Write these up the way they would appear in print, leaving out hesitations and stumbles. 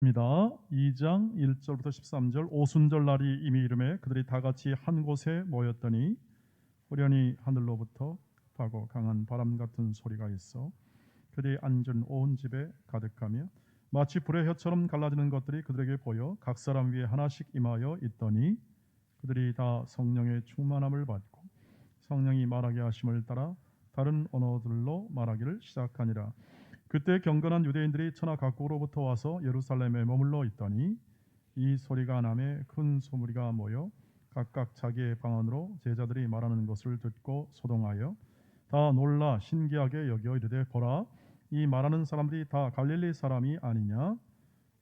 입니다. 2장 1절부터 13절. 오순절 날이 이미 이르매 그들이 다 같이 한 곳에 모였더니 호련히 하늘로부터 급하고 강한 바람 같은 소리가 있어 그들이 앉은 온 집에 가득하며 마치 불의 혀처럼 갈라지는 것들이 그들에게 보여 각 사람 위에 하나씩 임하여 있더니 그들이 다 성령의 충만함을 받고 성령이 말하게 하심을 따라 다른 언어들로 말하기를 시작하니라. 그때 경건한 유대인들이 천하 각국으로부터 와서 예루살렘에 머물러 있더니 이 소리가 나매 큰 소무리가 모여 각각 자기의 방언으로 제자들이 말하는 것을 듣고 소동하여 다 놀라 신기하게 여겨 이르되 보라, 이 말하는 사람들이 다 갈릴리 사람이 아니냐?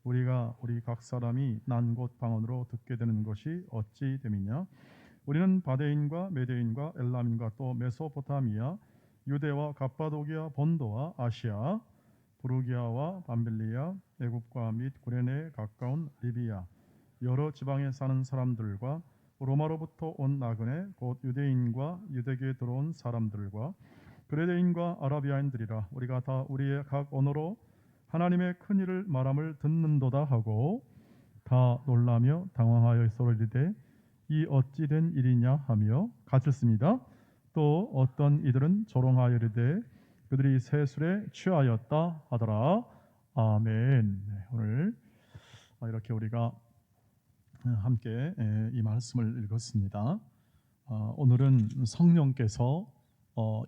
우리가 우리 각 사람이 난 곳 방언으로 듣게 되는 것이 어찌 됨이냐? 우리는 바데인과 메데인과 엘람인과 또 메소포타미아, 유대와 갑바도기아, 본도와 아시아, 부르기아와 밤빌리아, 애굽과 및 구레네에 가까운 리비아, 여러 지방에 사는 사람들과 로마로부터 온 나그네 곧 유대인과 유대교에 들어온 사람들과 그레데인과 아라비아인들이라. 우리가 다 우리의 각 언어로 하나님의 큰 일을 말함을 듣는도다 하고 다 놀라며 당황하여 서로 이르되 이 어찌 된 일이냐 하며 같았습니다. 또 어떤 이들은 조롱하여 이르되 그들이 새 술에 취하였다 하더라. 아멘. 오늘 이렇게 우리가 함께 이 말씀을 읽었습니다. 오늘은 성령께서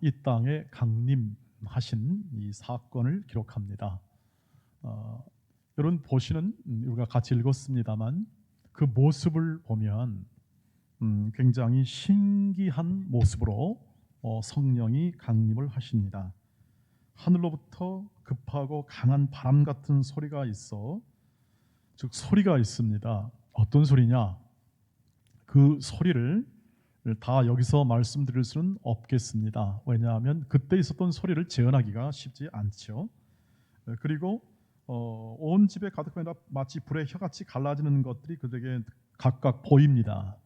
이 땅에 강림하신 이 사건을 기록합니다. 여러분 보시는, 우리가 같이 읽었습니다만 그 모습을 보면 굉장히 신기한 모습으로 성령이 강림을 하십니다. 하늘로부터 급하고 강한 바람 같은 소리가 있어, 즉 소리가 있습니다. 어떤 소리냐? 그 소리를 다 여기서 말씀드릴 수는 없겠습니다. 왜냐하면 그때 있었던 소리를 재현하기가 쉽지 않죠. 그리고 온 집에 가득하며 마치 불의 혀같이 갈라지는 것들이 그들에게 각각 보입니다.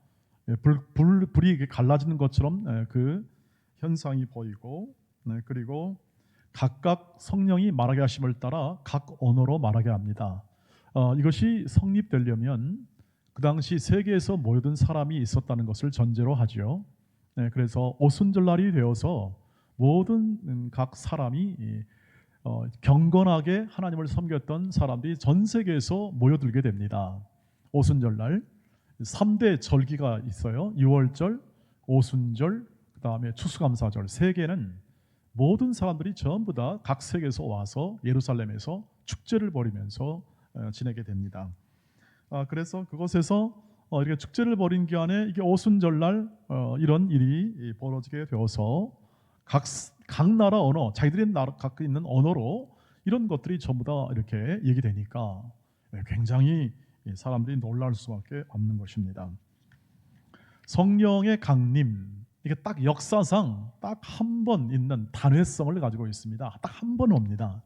불이 갈라지는 것처럼 그 현상이 보이고, 그리고 각각 성령이 말하게 하심을 따라 각 언어로 말하게 합니다. 이것이 성립되려면 그 당시 세계에서 모여든 사람이 있었다는 것을 전제로 하죠. 그래서 오순절날이 되어서 모든 각 사람이 경건하게 하나님을 섬겼던 사람들이 전 세계에서 모여들게 됩니다. 오순절날 3대 절기가 있어요. 유월절, 오순절, 그 다음에 추수감사절. 세 개는 모든 사람들이 전부 다 각 세계에서 와서 예루살렘에서 축제를 벌이면서 지내게 됩니다. 그래서 그곳에서 이렇게 축제를 벌인 기간에 이게 오순절날 이런 일이 벌어지게 되어서 각 나라 언어, 자기들이 갖고 있는 언어로 이런 것들이 전부 다 이렇게 얘기되니까 굉장히 사람들이 놀랄 수밖에 없는 것입니다. 성령의 강림, 이게 딱 역사상 딱 한 번 있는 단회성을 가지고 있습니다. 딱 한 번 옵니다.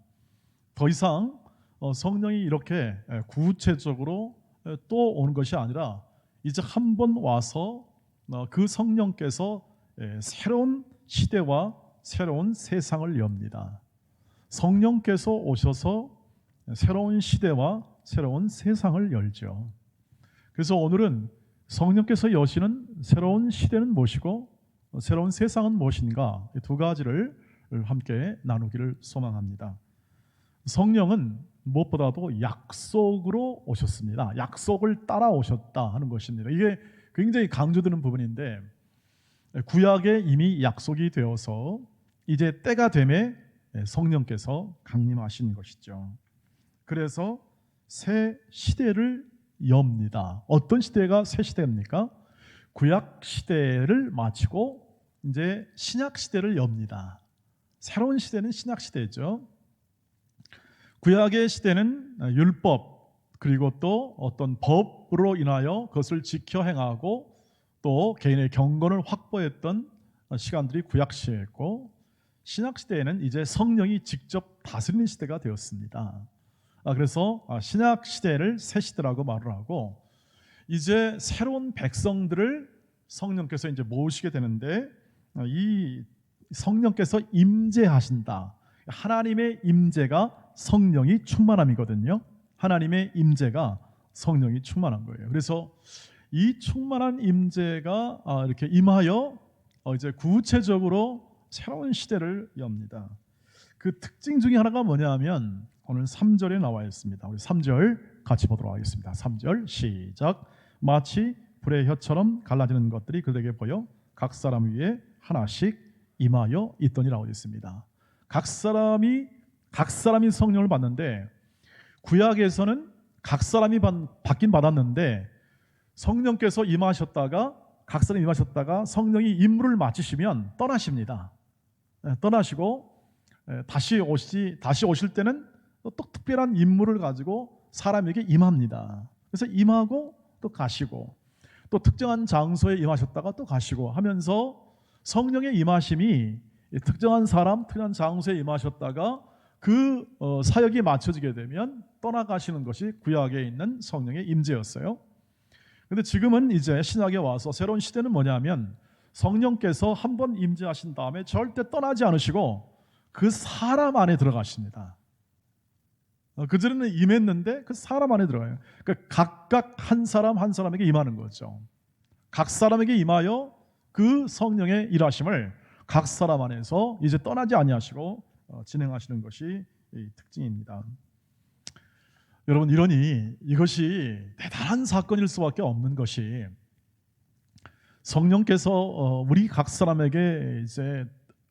더 이상 성령이 이렇게 구체적으로 또 오는 것이 아니라 이제 한 번 와서 그 성령께서 새로운 시대와 새로운 세상을 엽니다. 성령께서 오셔서 새로운 시대와 새로운 세상을 열죠. 그래서 오늘은 성령께서 여시는 새로운 시대는 무엇이고 새로운 세상은 무엇인가, 이 두 가지를 함께 나누기를 소망합니다. 성령은 무엇보다도 약속으로 오셨습니다. 약속을 따라 오셨다 하는 것입니다. 이게 굉장히 강조되는 부분인데, 구약에 이미 약속이 되어서 이제 때가 되매 성령께서 강림하신 것이죠. 그래서 새 시대를 엽니다. 어떤 시대가 새 시대입니까? 구약 시대를 마치고 이제 신약 시대를 엽니다. 새로운 시대는 신약 시대죠. 구약의 시대는 율법, 그리고 또 어떤 법으로 인하여 그것을 지켜 행하고 또 개인의 경건을 확보했던 시간들이 구약 시대였고, 신약 시대에는 이제 성령이 직접 다스리는 시대가 되었습니다. 그래서 신약 시대를 새 시대라고 말을 하고, 이제 새로운 백성들을 성령께서 이제 모으시게 되는데, 이 성령께서 임재하신다. 하나님의 임재가 성령이 충만함이거든요. 하나님의 임재가 성령이 충만한 거예요. 그래서 이 충만한 임재가 이렇게 임하여 이제 구체적으로 새로운 시대를 엽니다. 그 특징 중에 하나가 뭐냐면 오늘 3절에 나와 있습니다. 우리 3절 같이 보도록 하겠습니다. 3절 시작. 마치 불의 혀처럼 갈라지는 것들이 그들에게 보여 각 사람 위에 하나씩 임하여 있더니라고 있습니다. 각 사람이 성령을 받는데 구약에서는 각 사람이 받긴 받았는데 성령께서 임하셨다가 각 사람이 임하셨다가 성령이 임무를 마치시면 떠나십니다. 떠나시고 다시 오실 때는 또 특별한 임무를 가지고 사람에게 임합니다. 그래서 임하고 또 가시고 또 특정한 장소에 임하셨다가 또 가시고 하면서 성령의 임하심이 특정한 사람, 특정한 장소에 임하셨다가 그 사역이 맞춰지게 되면 떠나가시는 것이 구약에 있는 성령의 임재였어요. 그런데 지금은 이제 신약에 와서 새로운 시대는 뭐냐면 성령께서 한번 임재하신 다음에 절대 떠나지 않으시고 그 사람 안에 들어가십니다. 그전에는 임했는데 그 사람 안에 들어가요. 그러니까 각각 한 사람 한 사람에게 임하는 거죠. 각 사람에게 임하여 그 성령의 일하심을 각 사람 안에서 이제 떠나지 아니하시고 진행하시는 것이 이 특징입니다. 여러분, 이것이 대단한 사건일 수밖에 없는 것이 성령께서 우리 각 사람에게 이제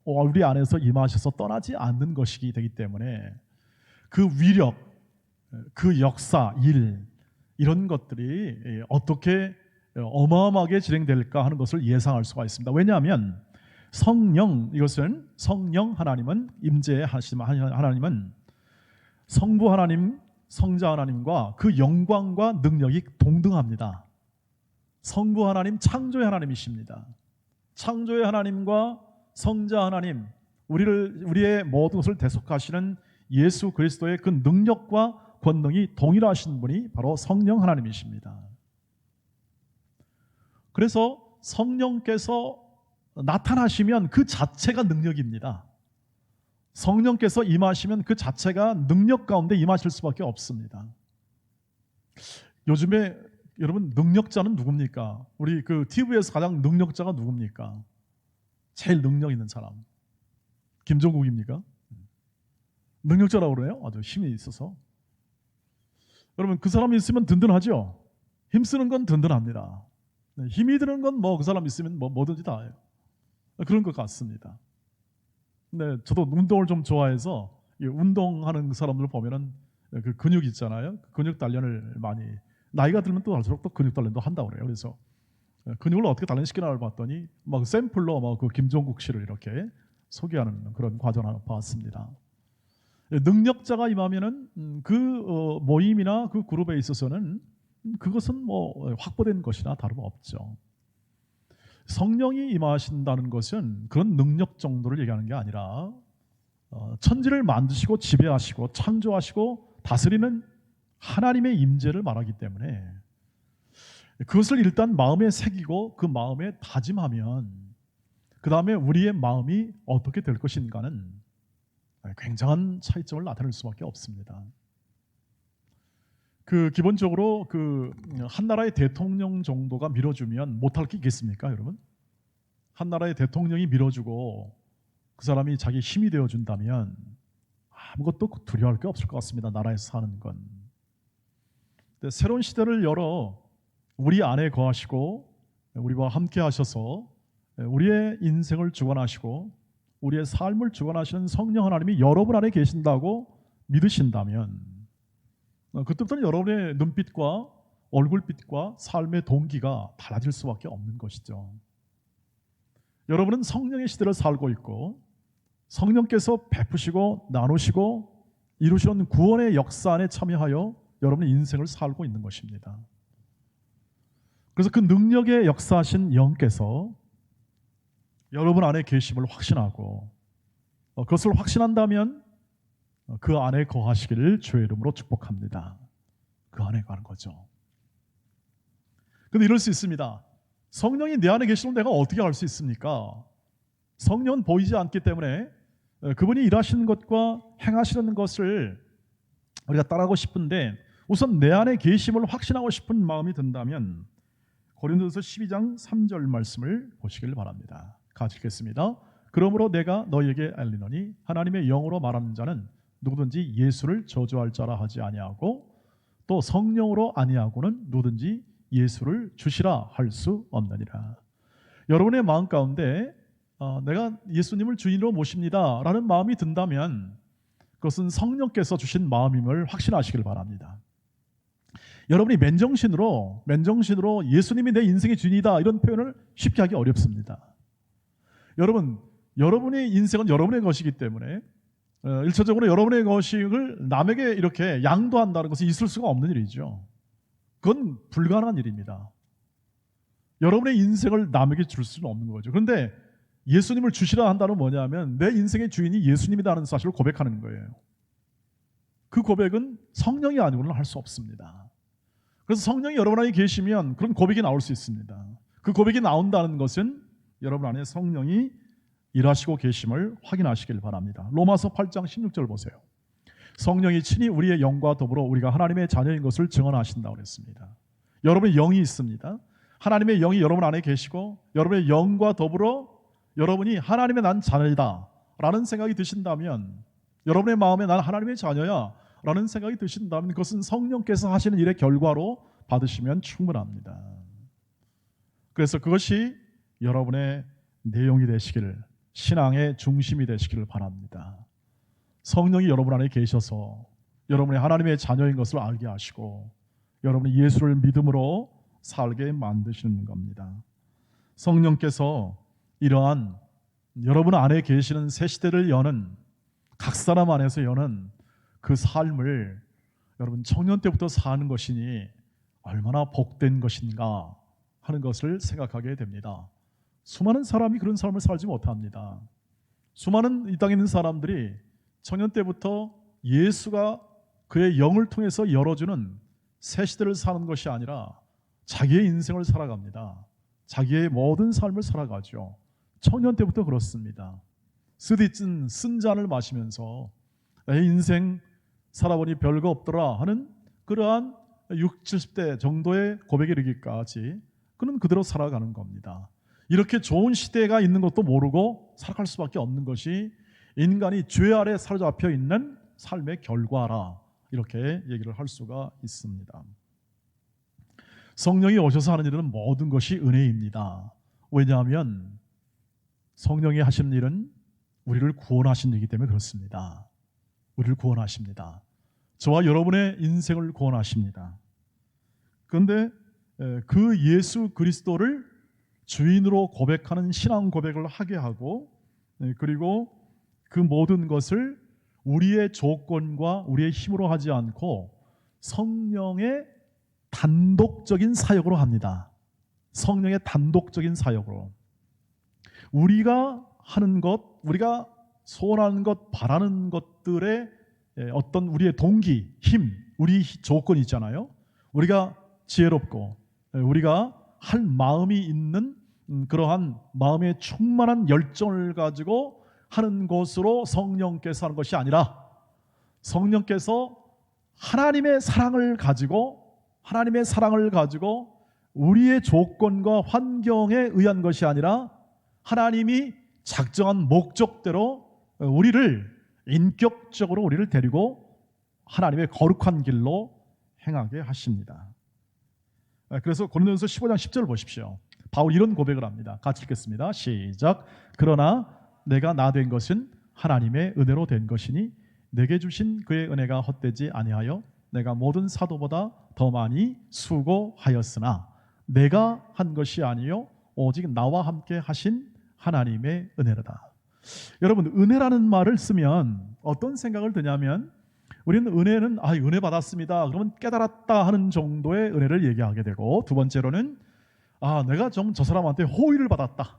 우리 안에서 임하셔서 떠나지 않는 것이기 되기 때문에 그 위력, 그 역사, 이런 것들이 어떻게 어마어마하게 진행될까 하는 것을 예상할 수가 있습니다. 왜냐하면 이것은 성령 하나님은 임재하신 하나님은 성부 하나님, 성자 하나님과 그 영광과 능력이 동등합니다. 성부 하나님, 창조의 하나님이십니다. 창조의 하나님과 성자 하나님, 우리의 모든 것을 대속하시는 예수 그리스도의 그 능력과 권능이 동일하신 분이 바로 성령 하나님이십니다. 그래서 성령께서 나타나시면 그 자체가 능력입니다. 성령께서 임하시면 그 자체가 능력 가운데 임하실 수밖에 없습니다. 요즘에 여러분, 능력자는 누굽니까? 우리 그 TV에서 가장 능력자가 누굽니까? 제일 능력 있는 사람 김종국입니까? 능력자라고 그래요? 아주 힘이 있어서. 여러분, 그 사람이 있으면 든든하죠? 힘쓰는 건 든든합니다. 힘이 드는 건 그 사람 있으면 뭐든지 다 해요. 그런 것 같습니다. 근데 저도 운동을 좀 좋아해서 운동하는 사람들 보면은 그 근육 있잖아요. 근육 단련을 많이, 나이가 들면 또 갈수록 또 근육 단련도 한다고 그래요. 그래서 근육을 어떻게 단련시키나를 봤더니 샘플로 그 김종국 씨를 이렇게 소개하는 그런 과정을 하나 봤습니다. 능력자가 임하면은 그 모임이나 그 그룹에 있어서는 그것은 확보된 것이나 다름없죠. 성령이 임하신다는 것은 그런 능력 정도를 얘기하는 게 아니라 천지를 만드시고 지배하시고 창조하시고 다스리는 하나님의 임재를 말하기 때문에 그것을 일단 마음에 새기고 그 마음에 다짐하면 그 다음에 우리의 마음이 어떻게 될 것인가는 굉장한 차이점을 나타낼 수밖에 없습니다. 기본적으로 한 나라의 대통령 정도가 밀어주면 못할 게 있겠습니까, 여러분? 한 나라의 대통령이 밀어주고 그 사람이 자기 힘이 되어준다면 아무것도 두려워할 게 없을 것 같습니다. 나라에서 사는 건. 근데 새로운 시대를 열어 우리 안에 거하시고 우리와 함께 하셔서 우리의 인생을 주관하시고 우리의 삶을 주관하시는 성령 하나님이 여러분 안에 계신다고 믿으신다면 그때부터는 여러분의 눈빛과 얼굴빛과 삶의 동기가 달라질 수밖에 없는 것이죠. 여러분은 성령의 시대를 살고 있고 성령께서 베푸시고 나누시고 이루시는 구원의 역사 안에 참여하여 여러분의 인생을 살고 있는 것입니다. 그래서 그 능력의 역사하신 영께서 여러분 안에 계심을 확신하고 그것을 확신한다면 그 안에 거하시기를 주의 이름으로 축복합니다. 그 안에 가는 거죠. 그런데 이럴 수 있습니다. 성령이 내 안에 계시면 내가 어떻게 알 수 있습니까? 성령은 보이지 않기 때문에 그분이 일하시는 것과 행하시는 것을 우리가 따라하고 싶은데 우선 내 안에 계심을 확신하고 싶은 마음이 든다면 고린도서 12장 3절 말씀을 보시길 바랍니다. 같이 읽겠습니다. 그러므로 내가 너희에게 알리노니 하나님의 영으로 말하는 자는 누구든지 예수를 저주할 자라 하지 아니하고 또 성령으로 아니하고는 누구든지 예수를 주시라 할 수 없느니라. 여러분의 마음 가운데 내가 예수님을 주인으로 모십니다 라는 마음이 든다면 그것은 성령께서 주신 마음임을 확신하시길 바랍니다. 여러분이 맨정신으로 예수님이 내 인생의 주인이다 이런 표현을 쉽게 하기 어렵습니다. 여러분의 인생은 여러분의 것이기 때문에 일차적으로 여러분의 것을 남에게 이렇게 양도한다는 것은 있을 수가 없는 일이죠. 그건 불가능한 일입니다. 여러분의 인생을 남에게 줄 수는 없는 거죠. 그런데 예수님을 주시라 한다는 뭐냐면 내 인생의 주인이 예수님이라는 사실을 고백하는 거예요. 그 고백은 성령이 아니고는 할 수 없습니다. 그래서 성령이 여러분 안에 계시면 그런 고백이 나올 수 있습니다. 그 고백이 나온다는 것은 여러분 안에 성령이 일하시고 계심을 확인하시길 바랍니다. 로마서 8장 16절 보세요. 성령이 친히 우리의 영과 더불어 우리가 하나님의 자녀인 것을 증언하신다고 했습니다. 여러분의 영이 있습니다. 하나님의 영이 여러분 안에 계시고 여러분의 영과 더불어 여러분이 하나님의 난 자녀이다 라는 생각이 드신다면, 여러분의 마음에 난 하나님의 자녀야 라는 생각이 드신다면 그것은 성령께서 하시는 일의 결과로 받으시면 충분합니다. 그래서 그것이 여러분의 내용이 되시기를, 신앙의 중심이 되시기를 바랍니다. 성령이 여러분 안에 계셔서 여러분이 하나님의 자녀인 것을 알게 하시고 여러분이 예수를 믿음으로 살게 만드시는 겁니다. 성령께서 이러한 여러분 안에 계시는 새 시대를 여는, 각 사람 안에서 여는 그 삶을 여러분 청년 때부터 사는 것이니 얼마나 복된 것인가 하는 것을 생각하게 됩니다. 수많은 사람이 그런 삶을 살지 못합니다. 수많은 이 땅에 있는 사람들이 청년 때부터 예수가 그의 영을 통해서 열어주는 새 시대를 사는 것이 아니라 자기의 인생을 살아갑니다. 자기의 모든 삶을 살아가죠. 청년 때부터 그렇습니다. 쓰디쓴 쓴 잔을 마시면서 내 인생 살아보니 별거 없더라 하는 그러한 60, 70대 정도의 고백에 이르기까지 그는 그대로 살아가는 겁니다. 이렇게 좋은 시대가 있는 것도 모르고 살아갈 수밖에 없는 것이 인간이 죄 아래 사로잡혀 있는 삶의 결과라, 이렇게 얘기를 할 수가 있습니다. 성령이 오셔서 하는 일은 모든 것이 은혜입니다. 왜냐하면 성령이 하시는 일은 우리를 구원하신 일이기 때문에 그렇습니다. 우리를 구원하십니다. 저와 여러분의 인생을 구원하십니다. 그런데 그 예수 그리스도를 주인으로 고백하는 신앙 고백을 하게 하고, 그리고 그 모든 것을 우리의 조건과 우리의 힘으로 하지 않고 성령의 단독적인 사역으로 합니다. 성령의 단독적인 사역으로 우리가 하는 것, 우리가 소원하는 것, 바라는 것들의 어떤 우리의 동기, 힘, 우리 조건이 있잖아요. 우리가 지혜롭고 우리가 할 마음이 있는 그러한 마음의 충만한 열정을 가지고 하는 것으로 성령께서 하는 것이 아니라, 성령께서 하나님의 사랑을 가지고 우리의 조건과 환경에 의한 것이 아니라 하나님이 작정한 목적대로 우리를 인격적으로 우리를 데리고 하나님의 거룩한 길로 행하게 하십니다. 그래서 고린도전서 15장 10절 보십시오. 바울이 이런 고백을 합니다. 같이 읽겠습니다. 시작. 그러나 내가 나 된 것은 하나님의 은혜로 된 것이니 내게 주신 그의 은혜가 헛되지 아니하여 내가 모든 사도보다 더 많이 수고하였으나 내가 한 것이 아니요 오직 나와 함께 하신 하나님의 은혜로다. 여러분, 은혜라는 말을 쓰면 어떤 생각을 드냐면, 우리는 은혜는 은혜 받았습니다 그러면 깨달았다 하는 정도의 은혜를 얘기하게 되고, 두 번째로는 내가 좀 저 사람한테 호의를 받았다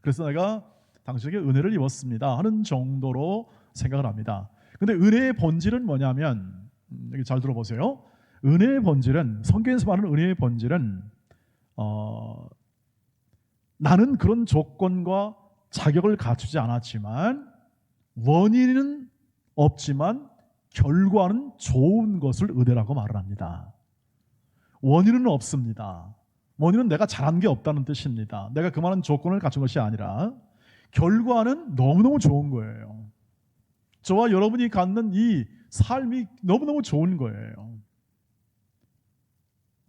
그래서 내가 당신에게 은혜를 입었습니다 하는 정도로 생각을 합니다. 근데 은혜의 본질은 뭐냐면, 여기 잘 들어보세요. 은혜의 본질은, 성경에서 말하는 은혜의 본질은 나는 그런 조건과 자격을 갖추지 않았지만, 원인은 없지만 결과는 좋은 것을 은혜라고 말을 합니다. 원인은 없습니다. 원인은 내가 잘한 게 없다는 뜻입니다. 내가 그만한 조건을 갖춘 것이 아니라 결과는 너무너무 좋은 거예요. 저와 여러분이 갖는 이 삶이 너무너무 좋은 거예요.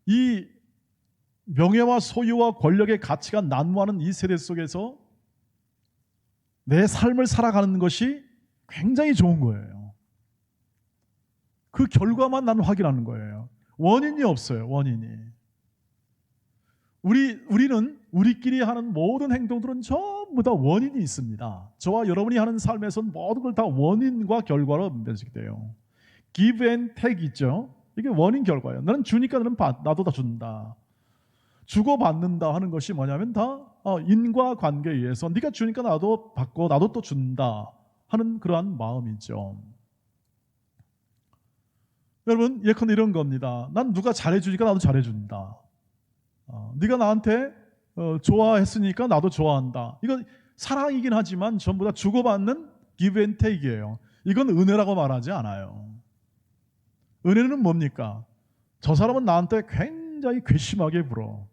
이 명예와 소유와 권력의 가치가 난무하는 이 세대 속에서 내 삶을 살아가는 것이 굉장히 좋은 거예요. 그 결과만 나는 확인하는 거예요. 원인이 없어요. 원인이. 우리는 우리끼리 하는 모든 행동들은 전부 다 원인이 있습니다. 저와 여러분이 하는 삶에서는 모든 걸 다 원인과 결과로 분별돼요. give and take 있죠. 이게 원인 결과예요. 나는 주니까 나도 다 준다. 주고받는다 하는 것이 뭐냐면 다 인과관계에 의해서 네가 주니까 나도 받고 나도 또 준다 하는 그러한 마음이죠. 여러분 예컨대 이런 겁니다. 난 누가 잘해주니까 나도 잘해준다. 네가 나한테 좋아했으니까 나도 좋아한다. 이건 사랑이긴 하지만 전부 다 주고받는 give and take이에요. 이건 은혜라고 말하지 않아요. 은혜는 뭡니까? 저 사람은 나한테 굉장히 괘씸하게 굴어.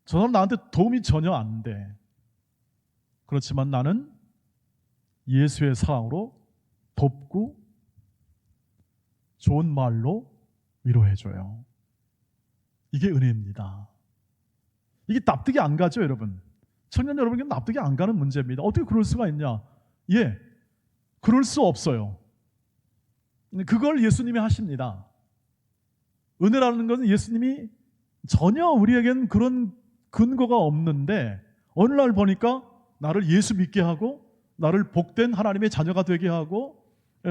저 사람 나한테 도움이 전혀 안 돼. 그렇지만 나는 예수의 사랑으로 돕고 좋은 말로 위로해줘요. 이게 은혜입니다. 이게 납득이 안 가죠, 여러분? 청년 여러분께 납득이 안 가는 문제입니다. 어떻게 그럴 수가 있냐? 예, 그럴 수 없어요. 그걸 예수님이 하십니다. 은혜라는 것은 예수님이 전혀 우리에겐 그런 근거가 없는데 어느 날 보니까 나를 예수 믿게 하고 나를 복된 하나님의 자녀가 되게 하고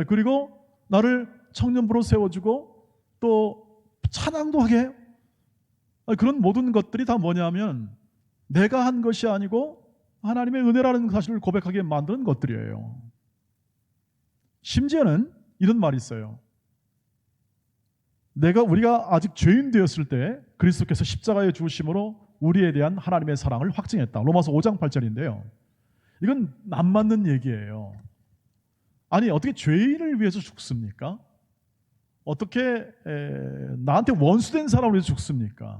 그리고 나를 청년부로 세워주고 또 찬양도 하게 해요. 그런 모든 것들이 다 뭐냐면 내가 한 것이 아니고 하나님의 은혜라는 사실을 고백하게 만드는 것들이에요. 심지어는 이런 말이 있어요. 우리가 아직 죄인 되었을 때 그리스도께서 십자가에 죽으심으로 우리에 대한 하나님의 사랑을 확증했다. 로마서 5장 8절인데요. 이건 안 맞는 얘기예요. 아니 어떻게 죄인을 위해서 죽습니까? 어떻게 나한테 원수된 사람을 위해서 죽습니까?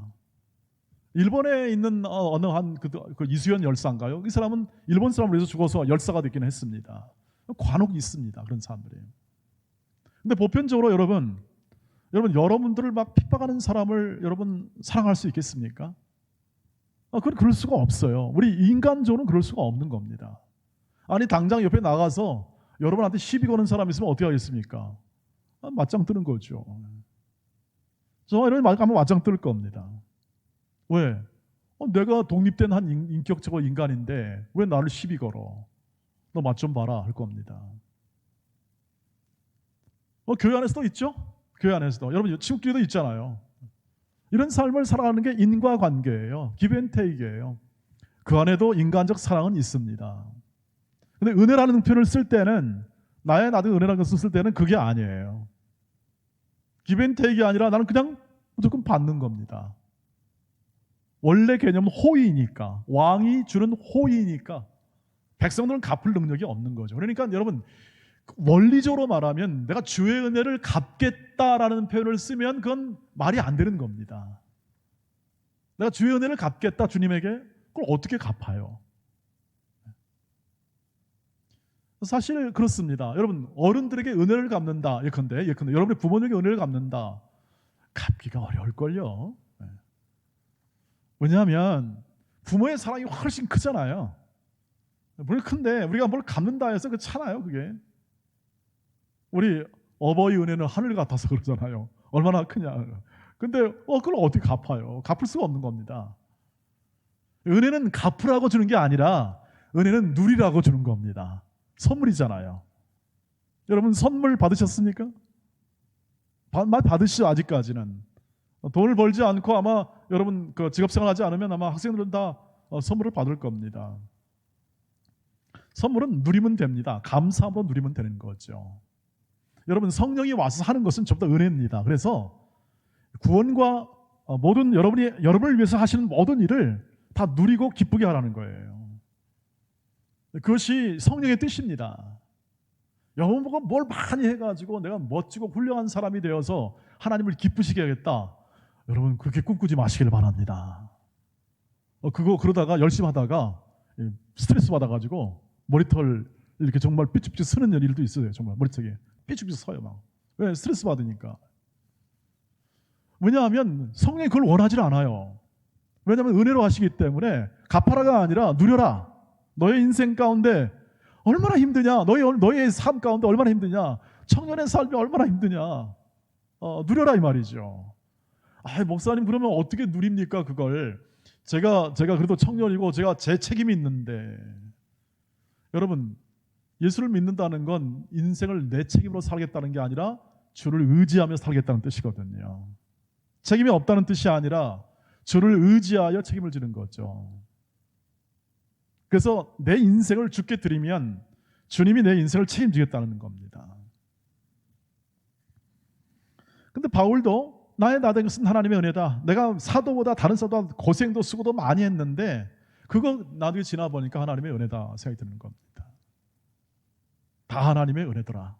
일본에 있는 어느 한 그 이수연 열사인가요? 이 사람은 일본 사람을 위해서 죽어서 열사가 되기는 했습니다. 관혹이 있습니다. 그런 사람들이. 근데 보편적으로 여러분들을 막 핍박하는 사람을 여러분 사랑할 수 있겠습니까? 그럴 수가 없어요. 우리 인간적으로는 그럴 수가 없는 겁니다. 아니 당장 옆에 나가서 여러분한테 시비 거는 사람 있으면 어떻게 하겠습니까? 맞짱 뜨는 거죠. 저 이런 말 가면 맞짱 뜰 겁니다. 왜? 내가 독립된 한 인격적인 인간인데 왜 나를 시비 걸어? 너 맛 좀 봐라 할 겁니다. 교회 안에서도 있죠? 교회 안에서도 여러분 친구끼리도 있잖아요. 이런 삶을 살아가는 게 인과관계예요. give and take이에요. 그 안에도 인간적 사랑은 있습니다. 근데 은혜라는 표현을 쓸 때는 나도 은혜라는 것을 쓸 때는 그게 아니에요. give and take이 아니라 나는 그냥 무조건 받는 겁니다. 원래 개념은 호의니까 왕이 주는 호의니까 백성들은 갚을 능력이 없는 거죠. 그러니까 여러분 원리적으로 말하면 내가 주의 은혜를 갚겠다라는 표현을 쓰면 그건 말이 안 되는 겁니다. 내가 주의 은혜를 갚겠다 주님에게 그걸 어떻게 갚아요? 사실 그렇습니다. 여러분 어른들에게 은혜를 갚는다 예컨대 여러분의 부모님에게 은혜를 갚는다 갚기가 어려울걸요. 왜냐하면 부모의 사랑이 훨씬 크잖아요. 뭘 큰데 우리가 뭘 갚는다 해서 그렇잖아요. 그게 우리 어버이 은혜는 하늘 같아서 그러잖아요. 얼마나 크냐. 근데 그걸 어떻게 갚아요? 갚을 수가 없는 겁니다. 은혜는 갚으라고 주는 게 아니라 은혜는 누리라고 주는 겁니다. 선물이잖아요. 여러분 선물 받으셨습니까? 받으시죠. 아직까지는 돈을 벌지 않고 아마 여러분 그 직업생활하지 않으면 아마 학생들은 다 선물을 받을 겁니다. 선물은 누리면 됩니다. 감사함으로 누리면 되는 거죠. 여러분 성령이 와서 하는 것은 전부 다 은혜입니다. 그래서 구원과 모든 여러분을 위해서 하시는 모든 일을 다 누리고 기쁘게 하라는 거예요. 그것이 성령의 뜻입니다. 여러분 보고 뭘 많이 해가지고 내가 멋지고 훌륭한 사람이 되어서 하나님을 기쁘시게 하겠다. 여러분 그렇게 꿈꾸지 마시길 바랍니다. 그러다가 열심히 하다가 스트레스 받아가지고 머리털 이렇게 정말 삐죽삐죽 쓰는 일도 있어요. 정말 머리털에 삐죽삐죽 서요 막. 왜? 스트레스 받으니까. 왜냐하면 성령이 그걸 원하지 않아요. 왜냐하면 은혜로 하시기 때문에 갚아라가 아니라 누려라. 너의 인생 가운데 얼마나 힘드냐. 너의 삶 가운데 얼마나 힘드냐. 청년의 삶이 얼마나 힘드냐. 누려라 이 말이죠. 목사님 그러면 어떻게 누립니까 그걸. 제가 그래도 청년이고 제가 제 책임이 있는데. 여러분 예수를 믿는다는 건 인생을 내 책임으로 살겠다는 게 아니라 주를 의지하며 살겠다는 뜻이거든요. 책임이 없다는 뜻이 아니라 주를 의지하여 책임을 지는 거죠. 그래서 내 인생을 주께 드리면 주님이 내 인생을 책임지겠다는 겁니다. 근데 바울도 나의 나된 것은 하나님의 은혜다. 내가 사도보다 다른 사도보다 고생도 수고도 많이 했는데 그거 나중에 지나보니까 하나님의 은혜다 생각이 드는 겁니다. 다 하나님의 은혜더라.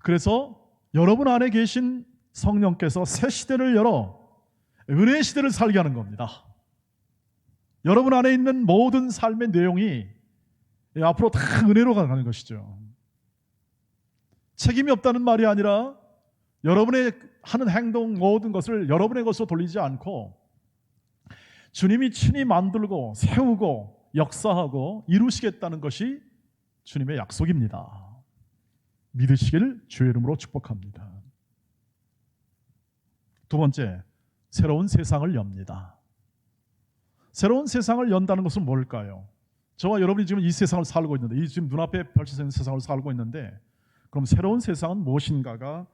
그래서 여러분 안에 계신 성령께서 새 시대를 열어 은혜의 시대를 살게 하는 겁니다. 여러분 안에 있는 모든 삶의 내용이 앞으로 다 은혜로 가는 것이죠. 책임이 없다는 말이 아니라 여러분의 하는 행동 모든 것을 여러분의 것으로 돌리지 않고 주님이 친히 만들고 세우고 역사하고 이루시겠다는 것이 주님의 약속입니다. 믿으시기를 주의 이름으로 축복합니다. 두 번째, 새로운 세상을 엽니다. 새로운 세상을 연다는 것은 뭘까요? 저와 여러분이 지금 이 세상을 살고 있는데, 이 지금 눈앞에 펼쳐져 있는 세상을 살고 있는데, 그럼 새로운 세상은 무엇인가가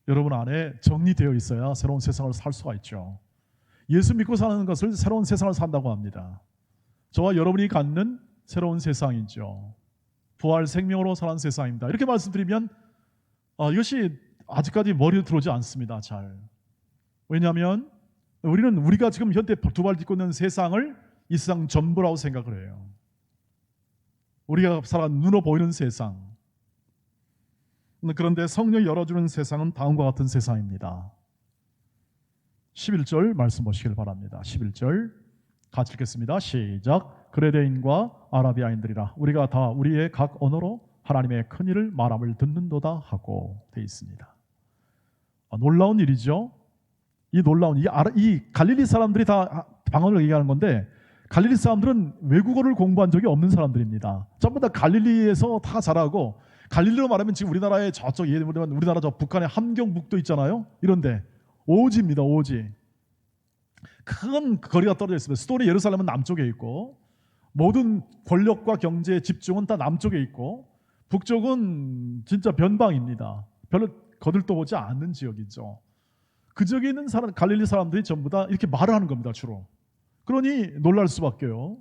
여러분 안에 정리되어 있어야 새로운 세상을 살 수가 있죠. 예수 믿고 사는 것을 새로운 세상을 산다고 합니다. 저와 여러분이 갖는 새로운 세상이죠. 부활 생명으로 사는 세상입니다. 이렇게 말씀드리면 이것이 아직까지 머리에 들어오지 않습니다. 잘. 왜냐하면 우리가 지금 현대 두 발 딛고 있는 세상을 이 세상 전부라고 생각을 해요. 우리가 살아가는 눈으로 보이는 세상. 그런데 성령이 열어주는 세상은 다음과 같은 세상입니다. 11절 말씀 보시길 바랍니다. 11절 같이 읽겠습니다. 시작. 그레데인과 아라비아인들이라 우리가 다 우리의 각 언어로 하나님의 큰 일을 말함을 듣는도다 하고 되어 있습니다. 놀라운 일이죠. 이 놀라운 이 갈릴리 사람들이 다 방언을 얘기하는 건데 갈릴리 사람들은 외국어를 공부한 적이 없는 사람들입니다. 전부 다 갈릴리에서 다 자라고 갈릴리로 말하면 지금 우리나라의 저쪽 우리나라 저 북한의 함경북도 있잖아요. 이런데 오지입니다. 오지. 큰 거리가 떨어져 있습니다. 수도는 예루살렘은 남쪽에 있고 모든 권력과 경제의 집중은 다 남쪽에 있고 북쪽은 진짜 변방입니다. 별로 거들떠보지 않는 지역이죠. 그 지역에 있는 갈릴리 사람들이 전부 다 이렇게 말을 하는 겁니다. 주로. 그러니 놀랄 수밖에요.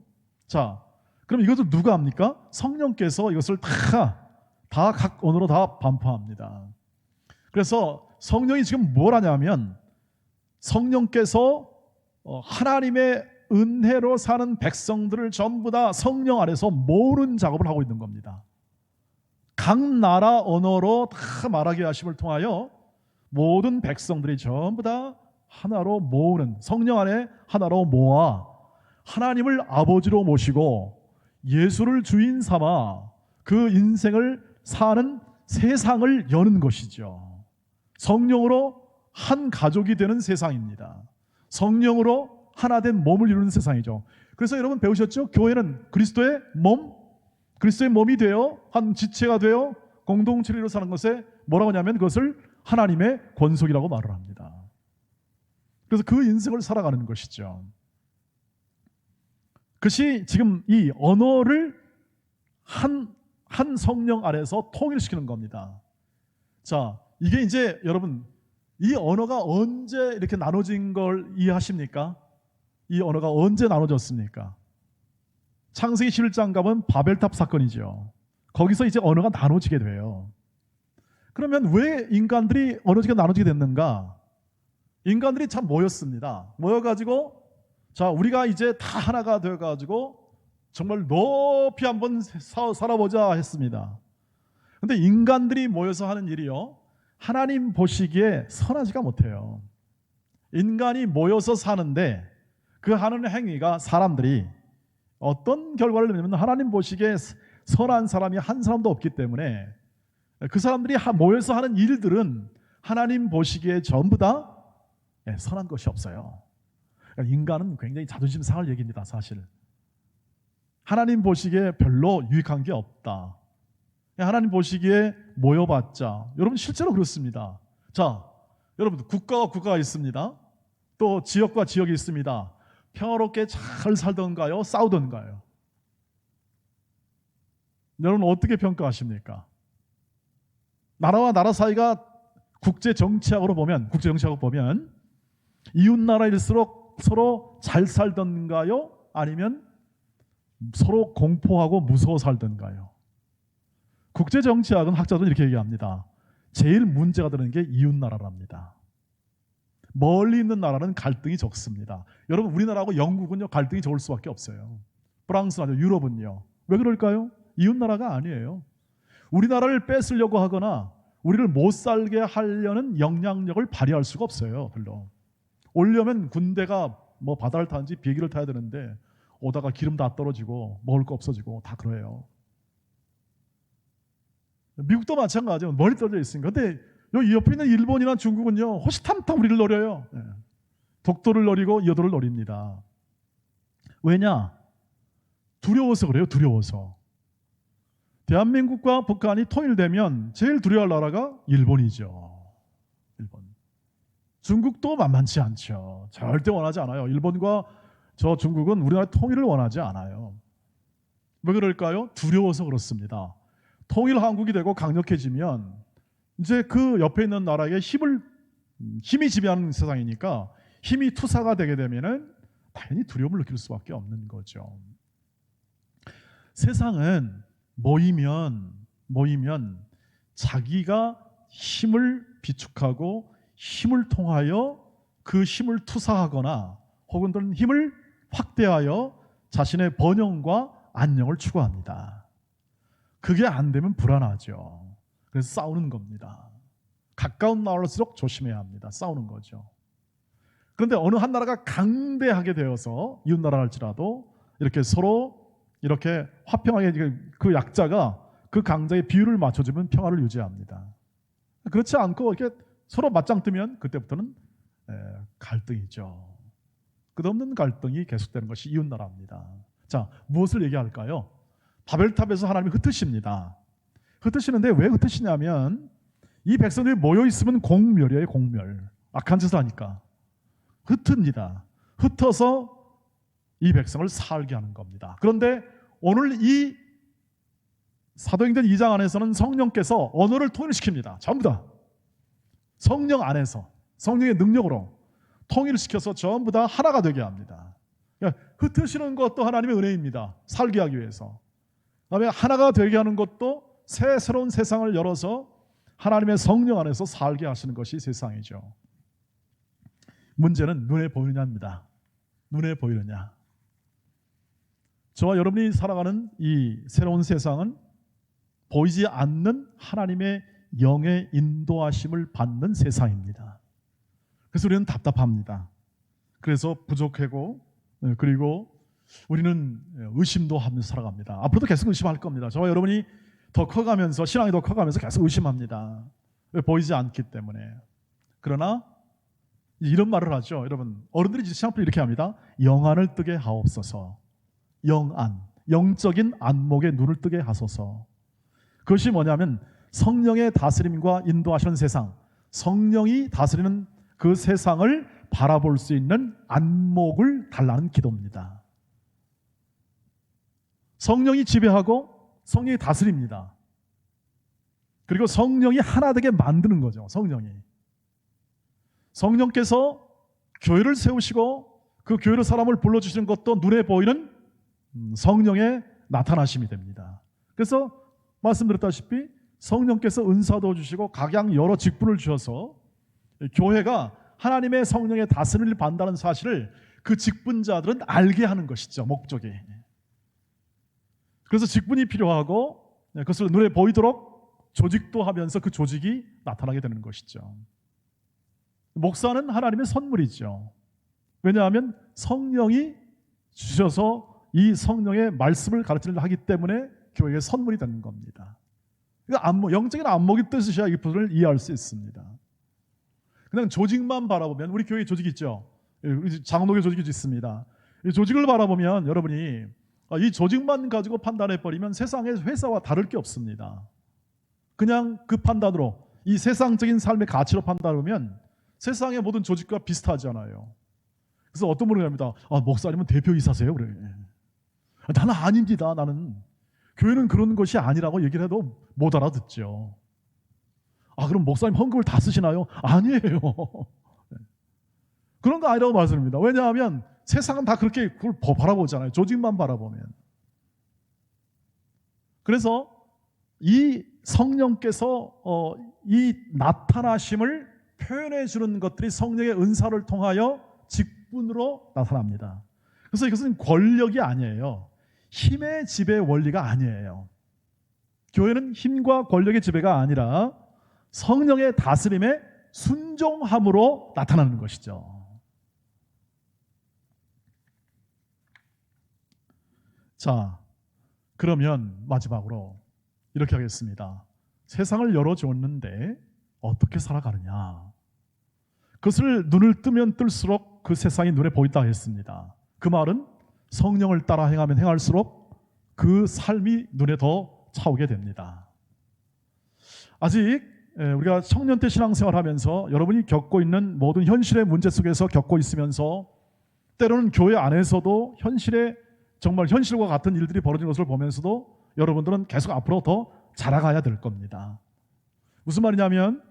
자, 그럼 이것을 누가 합니까? 성령께서 이것을 다 각 언어로 다 반포합니다. 그래서 성령이 지금 뭘 하냐면 성령께서 하나님의 은혜로 사는 백성들을 전부 다 성령 안에서 모으는 작업을 하고 있는 겁니다. 각 나라 언어로 다 말하게 하심을 통하여 모든 백성들이 전부 다 하나로 모으는, 성령 안에 하나로 모아 하나님을 아버지로 모시고 예수를 주인 삼아 그 인생을 사는 세상을 여는 것이죠. 성령으로 한 가족이 되는 세상입니다. 성령으로 하나 된 몸을 이루는 세상이죠. 그래서 여러분 배우셨죠? 교회는 그리스도의 몸, 그리스도의 몸이 되어 한 지체가 되어 공동체로 사는 것에 뭐라고 하냐면 그것을 하나님의 권속이라고 말을 합니다. 그래서 그 인생을 살아가는 것이죠. 그것이 지금 이 언어를 한 성령 안에서 통일시키는 겁니다. 자, 이게 이제 여러분 이 언어가 언제 이렇게 나눠진 걸 이해하십니까? 이 언어가 언제 나눠졌습니까? 창세기 11장 가면 바벨탑 사건이죠. 거기서 이제 언어가 나눠지게 돼요. 그러면 왜 인간들이 언어가 나눠지게 됐는가? 인간들이 참 모였습니다. 모여가지고 자, 우리가 이제 다 하나가 되어가지고 정말 높이 한번 살아보자 했습니다. 근데 인간들이 모여서 하는 일이요, 하나님 보시기에 선하지가 못해요. 인간이 모여서 사는데 그 하는 행위가 사람들이 어떤 결과를 내냐면 하나님 보시기에 선한 사람이 한 사람도 없기 때문에 그 사람들이 모여서 하는 일들은 하나님 보시기에 전부 다 선한 것이 없어요. 인간은 굉장히 자존심 상할 얘기입니다. 사실 하나님 보시기에 별로 유익한 게 없다. 하나님 보시기에 모여봤자, 여러분 실제로 그렇습니다. 자, 여러분 국가와 국가가 있습니다. 또 지역과 지역이 있습니다. 평화롭게 잘 살던가요? 싸우던가요? 여러분 어떻게 평가하십니까? 나라와 나라 사이가 국제 정치학으로 보면 이웃 나라일수록 서로 잘 살던가요? 아니면 서로 공포하고 무서워 살던가요? 국제 정치학은 학자들은 이렇게 얘기합니다. 제일 문제가 되는 게 이웃 나라랍니다. 멀리 있는 나라는 갈등이 적습니다. 여러분 우리나라하고 영국은요 갈등이 적을 수밖에 없어요. 프랑스나 유럽은요. 왜 그럴까요? 이웃 나라가 아니에요. 우리나라를 뺏으려고 하거나 우리를 못 살게 하려는 영향력을 발휘할 수가 없어요. 별로. 오려면 군대가 뭐 바다를 타는지 비행기를 타야 되는데 오다가 기름 다 떨어지고 먹을 거 없어지고 다 그래요. 미국도 마찬가지예요. 멀리 떨어져 있으니까. 근데 여기 옆에 있는 일본이나 중국은요 호시탐탐 우리를 노려요. 독도를 노리고 여도를 노립니다. 왜냐? 두려워서 그래요. 두려워서. 대한민국과 북한이 통일되면 제일 두려워할 나라가 일본이죠. 일본. 중국도 만만치 않죠. 절대 원하지 않아요. 일본과 저 중국은 우리나라의 통일을 원하지 않아요. 왜 그럴까요? 두려워서 그렇습니다. 통일 한국이 되고 강력해지면 이제 그 옆에 있는 나라의 힘이 지배하는 세상이니까 힘이 투사가 되게 되면은 당연히 두려움을 느낄 수밖에 없는 거죠. 세상은 모이면 자기가 힘을 비축하고 힘을 통하여 그 힘을 투사하거나 혹은 힘을 확대하여 자신의 번영과 안녕을 추구합니다. 그게 안 되면 불안하죠. 그래서 싸우는 겁니다. 가까운 나라일수록 조심해야 합니다. 싸우는 거죠. 그런데 어느 한 나라가 강대하게 되어서 이웃 나라 할지라도 이렇게 서로 이렇게 화평하게 그 약자가 그 강자의 비율을 맞춰주면 평화를 유지합니다. 그렇지 않고 이렇게 서로 맞짱 뜨면 그때부터는 갈등이죠. 끝없는 갈등이 계속되는 것이 이웃 나라입니다. 자, 무엇을 얘기할까요? 바벨탑에서 하나님이 흩으십니다. 흩으시는데 왜 흩으시냐면 이 백성들이 모여 있으면 공멸이에요. 공멸. 악한 짓을 하니까 흩습니다. 흩어서 이 백성을 살게 하는 겁니다. 그런데 오늘 이 사도행전 2장 안에서는 성령께서 언어를 통일시킵니다. 전부 다 성령 안에서 성령의 능력으로 통일시켜서 전부 다 하나가 되게 합니다. 그러니까 흩으시는 것도 하나님의 은혜입니다. 살게 하기 위해서. 그다음에 하나가 되게 하는 것도 새로운 세상을 열어서 하나님의 성령 안에서 살게 하시는 것이 세상이죠. 문제는 눈에 보이느냐입니다. 눈에 보이느냐. 저와 여러분이 살아가는 이 새로운 세상은 보이지 않는 하나님의 영의 인도하심을 받는 세상입니다. 그래서 우리는 답답합니다. 그래서 부족하고 그리고 우리는 의심도 하면서 살아갑니다. 앞으로도 계속 의심할 겁니다. 저와 여러분이 더 커가면서 신앙이 더 커가면서 계속 의심합니다. 왜? 보이지 않기 때문에. 그러나 이런 말을 하죠. 여러분 어른들이 시험을 이렇게 합니다. 영안을 뜨게 하옵소서. 영안, 영적인 안목에 눈을 뜨게 하소서. 그것이 뭐냐면 성령의 다스림과 인도하시는 세상, 성령이 다스리는 그 세상을 바라볼 수 있는 안목을 달라는 기도입니다. 성령이 지배하고 성령이 다스립니다. 그리고 성령이 하나 되게 만드는 거죠. 성령께서 교회를 세우시고 그 교회로 사람을 불러주시는 것도 눈에 보이는 성령의 나타나심이 됩니다. 그래서 말씀드렸다시피 성령께서 은사도 주시고 각양 여러 직분을 주셔서 교회가 하나님의 성령의 다스림을 받는다는 사실을 그 직분자들은 알게 하는 것이죠. 목적이. 그래서 직분이 필요하고 그것을 눈에 보이도록 조직도 하면서 그 조직이 나타나게 되는 것이죠. 목사는 하나님의 선물이죠. 왜냐하면 성령이 주셔서 이 성령의 말씀을 가르치려 하기 때문에 교회의 선물이 되는 겁니다. 그러니까 영적인 안목이 뜻이셔야 이 부분을 이해할 수 있습니다. 그냥 조직만 바라보면, 우리 교회 조직 있죠. 장로교 조직이 있습니다. 이 조직을 바라보면 여러분이 이 조직만 가지고 판단해버리면 세상의 회사와 다를 게 없습니다. 그냥 그 판단으로 이 세상적인 삶의 가치로 판단하면 세상의 모든 조직과 비슷하잖아요. 그래서 어떤 분이 합니다. 목사님은 대표이사세요? 그래. 나는 아닙니다. 나는 교회는 그런 것이 아니라고 얘기를 해도 못 알아듣죠. 그럼 목사님 헌금을 다 쓰시나요? 아니에요. 그런 거 아니라고 말씀합니다. 왜냐하면 세상은 다 그렇게 그걸 바라보잖아요. 조직만 바라보면. 그래서 이 성령께서 이 나타나심을 표현해 주는 것들이 성령의 은사를 통하여 직분으로 나타납니다. 그래서 이것은 권력이 아니에요. 힘의 지배 원리가 아니에요. 교회는 힘과 권력의 지배가 아니라 성령의 다스림에 순종함으로 나타나는 것이죠. 자, 그러면 마지막으로 이렇게 하겠습니다. 세상을 열어주었는데 어떻게 살아가느냐? 그것을 눈을 뜨면 뜰수록 그 세상이 눈에 보인다 했습니다. 그 말은 성령을 따라 행하면 행할수록 그 삶이 눈에 더 차오게 됩니다. 아직 우리가 청년 때 신앙생활하면서 여러분이 겪고 있는 모든 현실의 문제 속에서 겪고 있으면서 때로는 교회 안에서도 정말 현실과 같은 일들이 벌어진 것을 보면서도 여러분들은 계속 앞으로 더 자라가야 될 겁니다. 무슨 말이냐면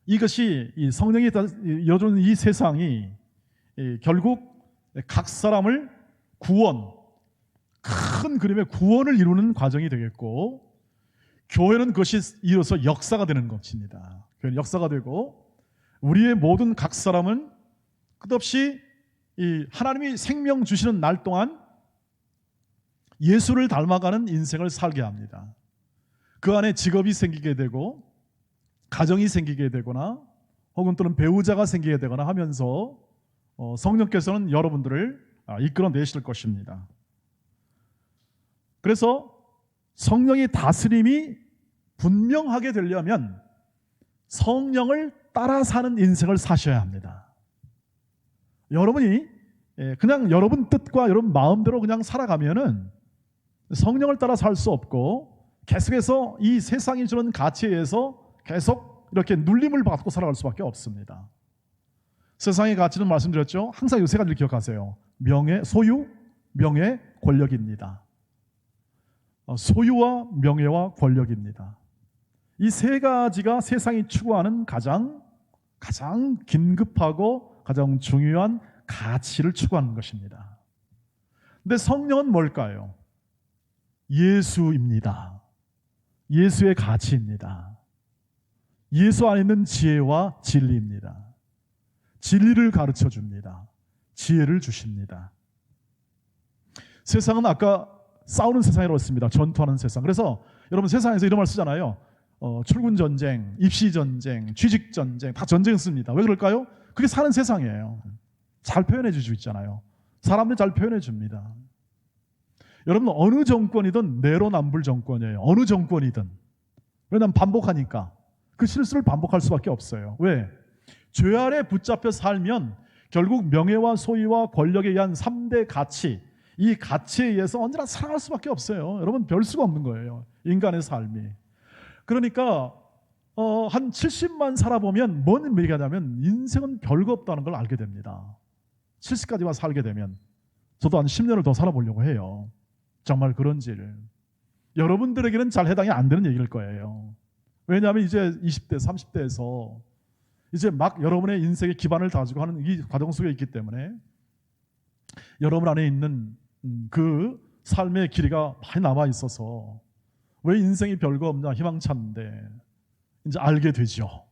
이것이 이 성령이 이어주는 이 세상이 결국 각 사람을 큰 그림의 구원을 이루는 과정이 되겠고, 교회는 그것이 이어서 역사가 되는 것입니다. 교회는 역사가 되고 우리의 모든 각 사람은 끝없이 이 하나님이 생명 주시는 날 동안 예수를 닮아가는 인생을 살게 합니다. 그 안에 직업이 생기게 되고 가정이 생기게 되거나 혹은 또는 배우자가 생기게 되거나 하면서 성령께서는 여러분들을 이끌어내실 것입니다. 그래서 성령의 다스림이 분명하게 되려면 성령을 따라 사는 인생을 사셔야 합니다. 여러분이 그냥 여러분 뜻과 여러분 마음대로 그냥 살아가면은 성령을 따라 살 수 없고 계속해서 이 세상이 주는 가치에 의해서 계속 이렇게 눌림을 받고 살아갈 수밖에 없습니다. 세상의 가치는 말씀드렸죠. 항상 이 세 가지를 기억하세요. 소유, 명예, 권력입니다. 소유와 명예와 권력입니다. 이 세 가지가 세상이 추구하는 가장 긴급하고 가장 중요한 가치를 추구하는 것입니다. 근데 성령은 뭘까요? 예수입니다. 예수의 가치입니다. 예수 안에 있는 지혜와 진리입니다. 진리를 가르쳐 줍니다. 지혜를 주십니다. 세상은 아까 싸우는 세상이라고 했습니다. 전투하는 세상. 그래서 여러분 세상에서 이런 말 쓰잖아요. 출근 전쟁, 입시 전쟁, 취직 전쟁, 다 전쟁 씁니다. 왜 그럴까요? 그게 사는 세상이에요. 잘 표현해 주시고 있잖아요. 사람들 잘 표현해 줍니다. 여러분 어느 정권이든 내로남불 정권이에요. 어느 정권이든. 왜냐하면 반복하니까. 그 실수를 반복할 수밖에 없어요. 왜? 죄 아래 붙잡혀 살면 결국 명예와 소유와 권력에 의한 3대 가치, 이 가치에 의해서 언제나 살아갈 수밖에 없어요. 여러분 별 수가 없는 거예요. 인간의 삶이. 그러니까 한 70만 살아보면 뭔 얘기하냐면 인생은 별거 없다는 걸 알게 됩니다. 70까지만 살게 되면. 저도 한 10년을 더 살아보려고 해요. 정말 그런지를. 여러분들에게는 잘 해당이 안 되는 얘기일 거예요. 왜냐하면 이제 20대, 30대에서 이제 막 여러분의 인생의 기반을 다지고 하는 이 과정 속에 있기 때문에 여러분 안에 있는 그 삶의 길이가 많이 남아 있어서 왜 인생이 별거 없냐 희망찬데 이제 알게 되죠.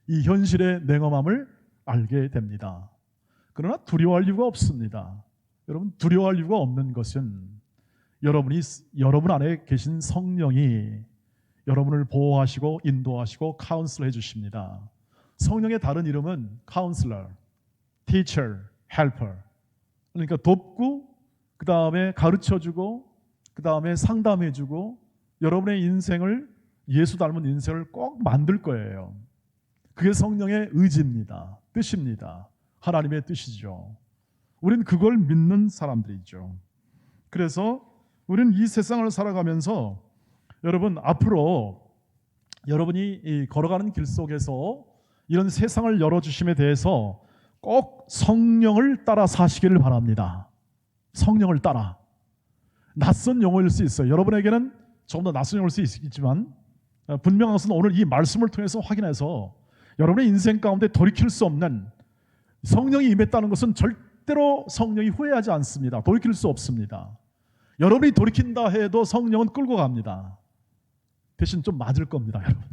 이 현실의 냉엄함을 알게 됩니다. 그러나 두려워할 이유가 없습니다. 여러분 두려워할 이유가 없는 것은 여러분 안에 계신 성령이 여러분을 보호하시고 인도하시고 카운슬 해주십니다. 성령의 다른 이름은 카운슬러, teacher, helper. 그러니까 돕고 그 다음에 가르쳐주고 그 다음에 상담해주고 여러분의 인생을 예수 닮은 인생을 꼭 만들 거예요. 그게 성령의 의지입니다. 뜻입니다. 하나님의 뜻이죠. 우린 그걸 믿는 사람들이죠. 그래서 우리는 이 세상을 살아가면서 여러분 앞으로 여러분이 이 걸어가는 길 속에서 이런 세상을 열어주심에 대해서 꼭 성령을 따라 사시기를 바랍니다. 성령을 따라. 낯선 용어일 수 있어요. 여러분에게는 조금 더 낯선 용어일 수 있지만 분명한 것은 오늘 이 말씀을 통해서 확인해서 여러분의 인생 가운데 돌이킬 수 없는 성령이 임했다는 것은 절대로 성령이 후회하지 않습니다. 돌이킬 수 없습니다. 여러분이 돌이킨다 해도 성령은 끌고 갑니다. 대신 좀 맞을 겁니다, 여러분.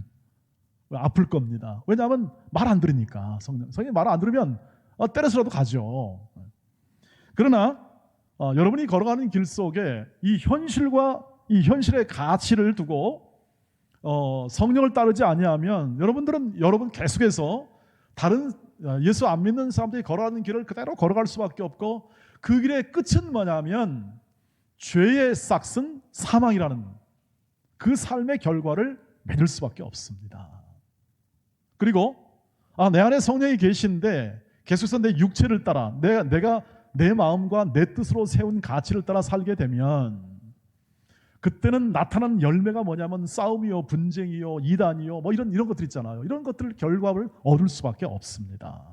아플 겁니다. 왜냐하면 말 안 들으니까. 성령이 말 안 들으면 때려서라도 가죠. 그러나 여러분이 걸어가는 길 속에 이 현실과 이 현실의 가치를 두고 성령을 따르지 아니하면 여러분 계속해서 다른 예수 안 믿는 사람들이 걸어가는 길을 그대로 걸어갈 수밖에 없고 그 길의 끝은 뭐냐면 죄의 싹은 사망이라는 그 삶의 결과를 맺을 수밖에 없습니다. 그리고 내 안에 성령이 계신데 계속해서 내 육체를 따라 내가 내 마음과 내 뜻으로 세운 가치를 따라 살게 되면 그때는 나타나는 열매가 뭐냐면 싸움이요, 분쟁이요, 이단이요, 뭐 이런 것들 있잖아요. 이런 것들 결과를 얻을 수밖에 없습니다.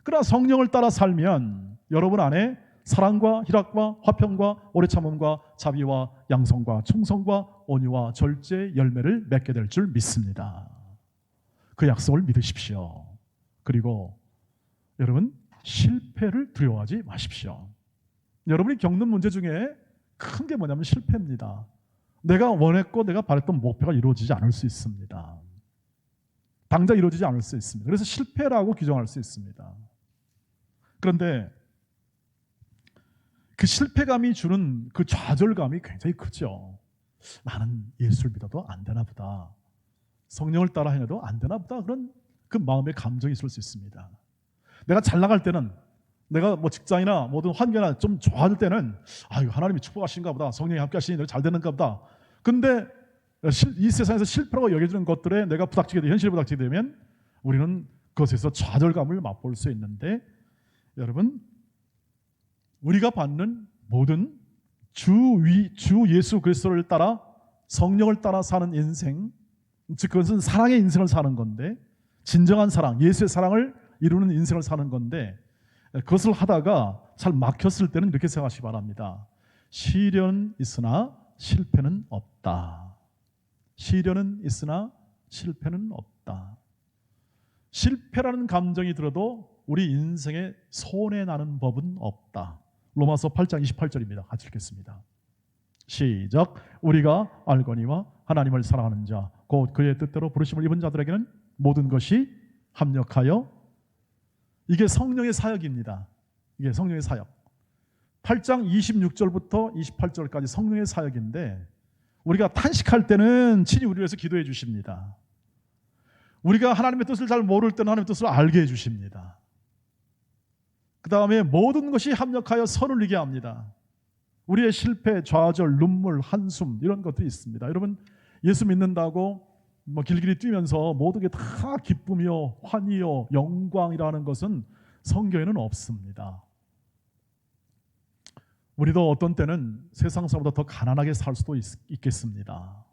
그러나 성령을 따라 살면 여러분 안에 사랑과 희락과 화평과 오래 참음과 자비와 양성과 충성과 온유와 절제의 열매를 맺게 될 줄 믿습니다. 그 약속을 믿으십시오. 그리고 여러분 실패를 두려워하지 마십시오. 여러분이 겪는 문제 중에 큰 게 뭐냐면 실패입니다. 내가 원했고 내가 바랬던 목표가 이루어지지 않을 수 있습니다. 당장 이루어지지 않을 수 있습니다. 그래서 실패라고 규정할 수 있습니다. 그런데 그 실패감이 주는 그 좌절감이 굉장히 크죠. 나는 예수를 믿어도 안 되나 보다. 성령을 따라 행해도 안 되나 보다. 그런 그 마음의 감정이 있을 수 있습니다. 내가 잘 나갈 때는 내가 뭐 직장이나 모든 환경이나 좀 좋아질 때는 하나님이 축복하신가 보다. 성령이 함께 하시니 잘 되는가 보다. 근데 이 세상에서 실패라고 여겨지는 것들에 내가 현실에 부닥치게 되면 우리는 그것에서 좌절감을 맛볼 수 있는데 여러분 우리가 받는 모든 주 예수 그리스도를 따라 성령을 따라 사는 인생, 즉 그것은 사랑의 인생을 사는 건데 진정한 사랑, 예수의 사랑을 이루는 인생을 사는 건데 그것을 하다가 잘 막혔을 때는 이렇게 생각하시기 바랍니다. 시련은 있으나 실패는 없다. 시련은 있으나 실패는 없다. 실패라는 감정이 들어도 우리 인생에 손해 나는 법은 없다. 로마서 8장 28절입니다. 같이 읽겠습니다. 시작. 우리가 알거니와 하나님을 사랑하는 자 곧 그의 뜻대로 부르심을 입은 자들에게는 모든 것이 합력하여 이게 성령의 사역입니다. 이게 성령의 사역. 8장 26절부터 28절까지 성령의 사역인데 우리가 탄식할 때는 친히 우리를 위해서 기도해 주십니다. 우리가 하나님의 뜻을 잘 모를 때는 하나님의 뜻을 알게 해 주십니다. 그 다음에 모든 것이 합력하여 선을 이게 합니다. 우리의 실패, 좌절, 눈물, 한숨 이런 것들이 있습니다. 여러분 예수 믿는다고 길길이 뛰면서 모든 게 다 기쁨이요, 환희요, 영광이라는 것은 성경에는 없습니다. 우리도 어떤 때는 세상 사람보다 더 가난하게 살 수도 있겠습니다.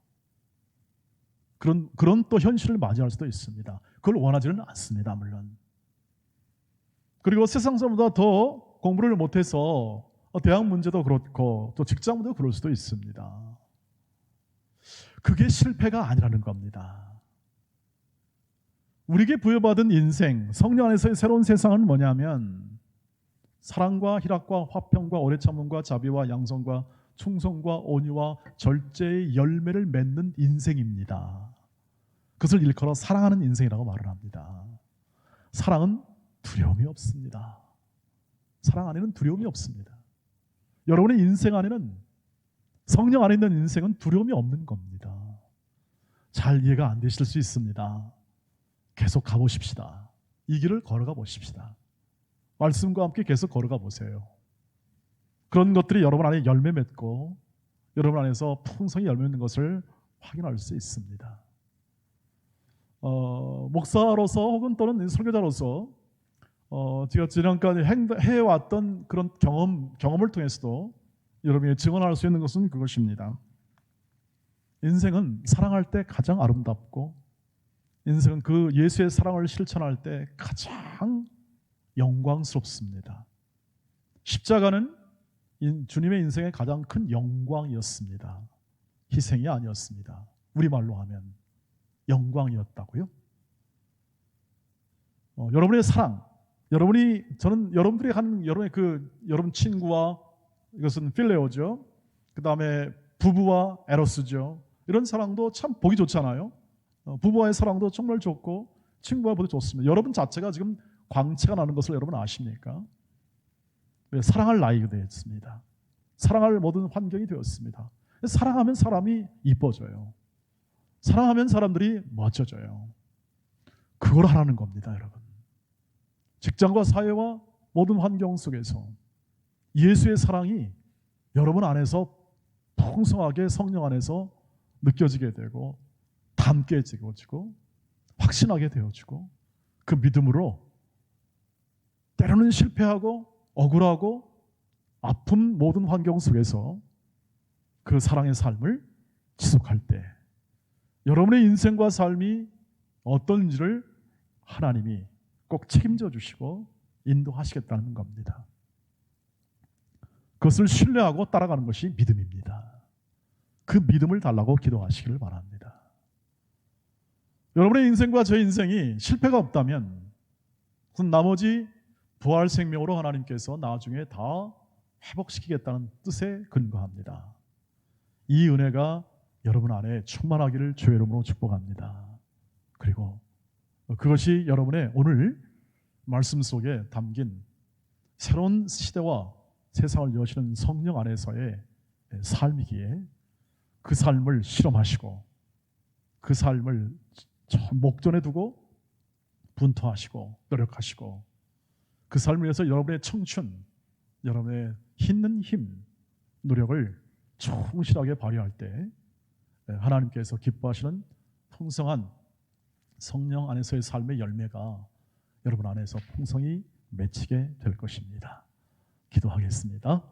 그런 또 현실을 맞이할 수도 있습니다. 그걸 원하지는 않습니다, 물론. 그리고 세상 사람보다 더 공부를 못해서 대학 문제도 그렇고 또 직장 문제도 그럴 수도 있습니다. 그게 실패가 아니라는 겁니다. 우리에게 부여받은 인생, 성령 안에서의 새로운 세상은 뭐냐면 사랑과 희락과 화평과 오래 참음과 자비와 양성과 충성과 온유와 절제의 열매를 맺는 인생입니다. 그것을 일컬어 사랑하는 인생이라고 말을 합니다. 사랑은 두려움이 없습니다. 사랑 안에는 두려움이 없습니다. 여러분의 인생 안에는 성령 안에 있는 인생은 두려움이 없는 겁니다. 잘 이해가 안 되실 수 있습니다. 계속 가보십시다. 이 길을 걸어가 보십시다. 말씀과 함께 계속 걸어가 보세요. 그런 것들이 여러분 안에 열매 맺고 여러분 안에서 풍성히 열매 맺는 것을 확인할 수 있습니다. 목사로서 혹은 또는 설교자로서 제가 지난까지 해왔던 그런 경험을 통해서도 여러분이 증언할 수 있는 것은 그것입니다. 인생은 사랑할 때 가장 아름답고 인생은 그 예수의 사랑을 실천할 때 가장 영광스럽습니다. 십자가는 주님의 인생의 가장 큰 영광이었습니다. 희생이 아니었습니다. 우리말로 하면 영광이었다고요. 여러분의 사랑, 저는 여러분들이 하는 여러분 친구와 이것은 필레오죠. 그 다음에 부부와 에로스죠. 이런 사랑도 참 보기 좋잖아요. 부부와의 사랑도 정말 좋고 친구와 보기 좋습니다. 여러분 자체가 지금 광채가 나는 것을 여러분 아십니까? 사랑할 나이가 되었습니다. 사랑할 모든 환경이 되었습니다. 사랑하면 사람이 이뻐져요. 사랑하면 사람들이 멋져져요. 그걸 하라는 겁니다, 여러분. 직장과 사회와 모든 환경 속에서 예수의 사랑이 여러분 안에서 풍성하게 성령 안에서 느껴지게 되고 담게 되어지고 확신하게 되어지고 그 믿음으로 때로는 실패하고 억울하고 아픈 모든 환경 속에서 그 사랑의 삶을 지속할 때 여러분의 인생과 삶이 어떤지를 하나님이 꼭 책임져 주시고 인도하시겠다는 겁니다. 그것을 신뢰하고 따라가는 것이 믿음입니다. 그 믿음을 달라고 기도하시기를 바랍니다. 여러분의 인생과 제 인생이 실패가 없다면 나머지 부활 생명으로 하나님께서 나중에 다 회복시키겠다는 뜻에 근거합니다. 이 은혜가 여러분 안에 충만하기를 주의 이름으로 축복합니다. 그리고 그것이 여러분의 오늘 말씀 속에 담긴 새로운 시대와 세상을 여시는 성령 안에서의 삶이기에 그 삶을 실험하시고 그 삶을 목전에 두고 분투하시고 노력하시고 그 삶을 위해서 여러분의 청춘, 여러분의 있는 힘, 노력을 충실하게 발휘할 때 하나님께서 기뻐하시는 풍성한 성령 안에서의 삶의 열매가 여러분 안에서 풍성히 맺히게 될 것입니다. 기도하겠습니다.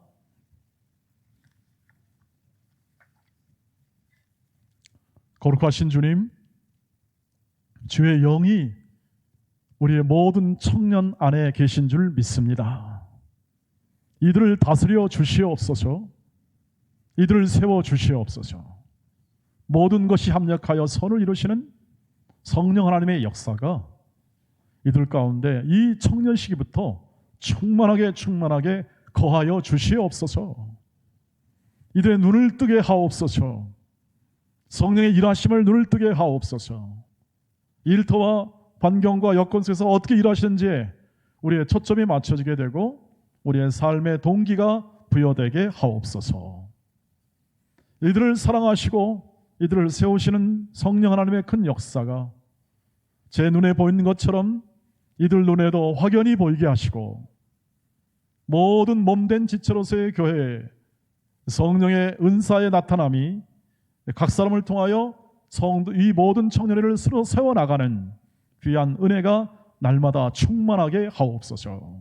거룩하신 주님, 주의 영이 우리의 모든 청년 안에 계신 줄 믿습니다. 이들을 다스려 주시옵소서. 이들을 세워 주시옵소서. 모든 것이 합력하여 선을 이루시는 성령 하나님의 역사가 이들 가운데 이 청년 시기부터 충만하게 거하여 주시옵소서. 이들의 눈을 뜨게 하옵소서. 성령의 일하심을 눈을 뜨게 하옵소서. 일터와 환경과 여건 속에서 어떻게 일하시는지 우리의 초점이 맞춰지게 되고 우리의 삶의 동기가 부여되게 하옵소서. 이들을 사랑하시고 이들을 세우시는 성령 하나님의 큰 역사가 제 눈에 보이는 것처럼 이들 눈에도 확연히 보이게 하시고 모든 몸된 지체로서의 교회에 성령의 은사의 나타남이 각 사람을 통하여 이 모든 청년회를 스스로 세워나가는 귀한 은혜가 날마다 충만하게 하옵소서.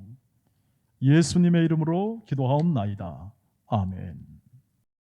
예수님의 이름으로 기도하옵나이다. 아멘.